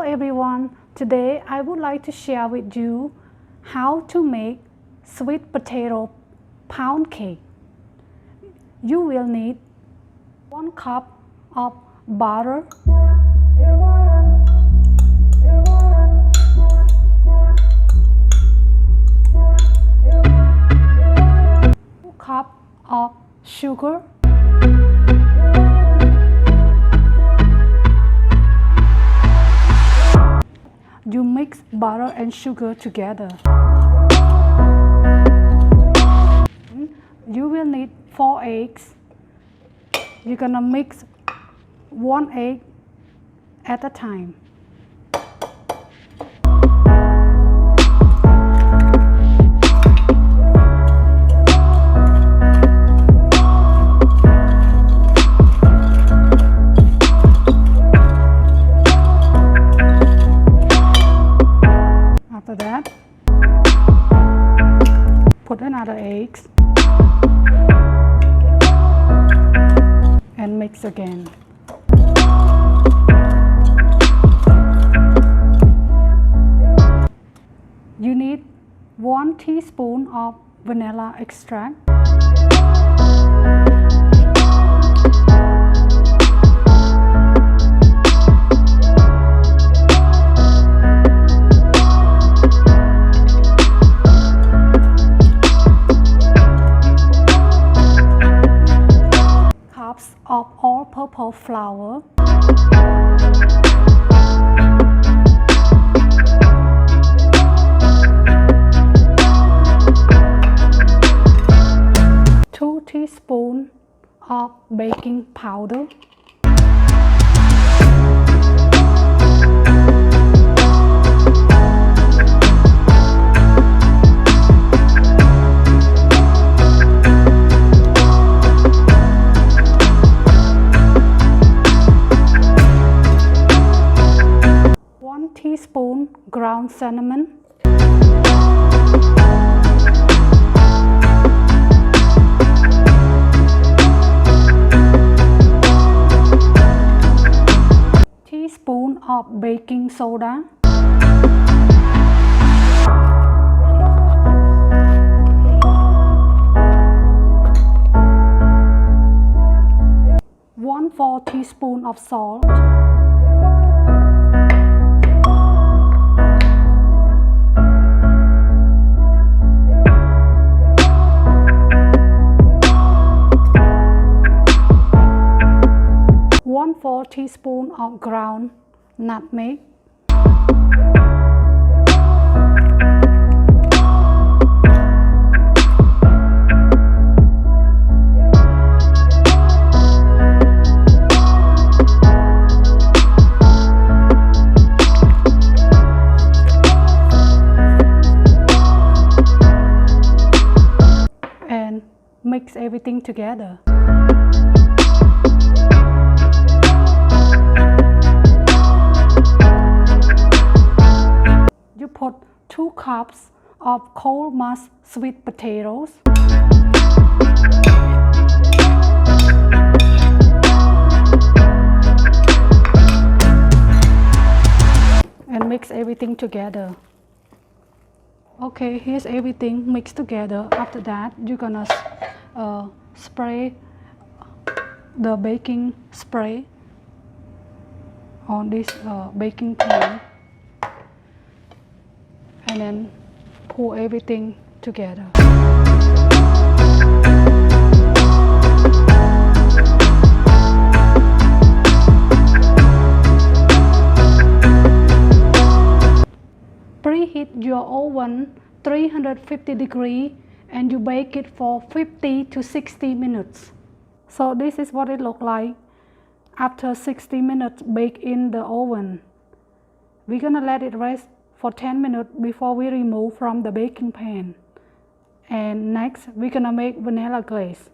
everyone, today I would like to share with you how to make sweet potato pound cake. You will need 1 cup of butter, 2 cups of sugar, you mix butter and sugar together. You will need 4 eggs. You're gonna mix 1 egg at a time. After that, put another egg and mix again. You need 1 teaspoon of vanilla extract, of all-purpose flour, 2 teaspoons of baking powder, 1 teaspoon ground cinnamon, 1 teaspoon of baking soda, 1/4 teaspoon of salt, 1/4 teaspoon of ground nutmeg, and mix everything together. You put 2 cups of cold mashed sweet potatoes, and mix everything together. Okay, here's everything mixed together. After that, you're gonna spray the baking spray on this baking pan, and then pour everything together. Preheat your oven 350 degrees and you bake it for 50 to 60 minutes. So this is what it looks like after 60 minutes baked in the oven. We're gonna let it rest for 10 minutes before we remove from the baking pan. And next we're gonna make vanilla glaze.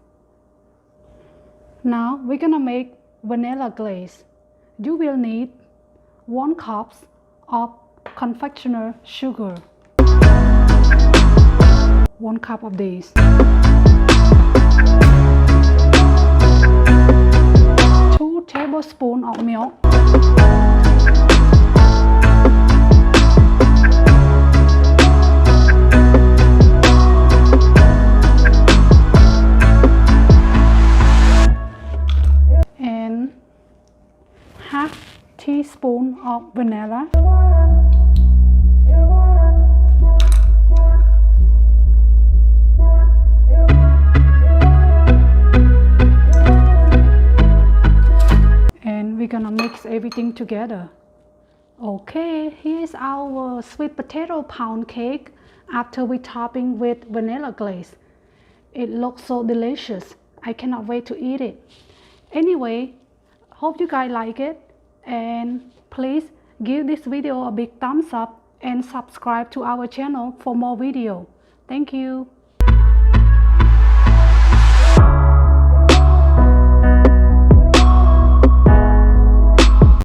Now we're gonna make vanilla glaze. You will need 1 cup of confectioner sugar, 1 cup of this, 2 tablespoons of milk, spoon of vanilla. And we're gonna mix everything together. Okay, here's our sweet potato pound cake after we topping with vanilla glaze. It looks so delicious. I cannot wait to eat it. Anyway, hope you guys like it, and please give this video a big thumbs up and subscribe to our channel for more video. Thank you.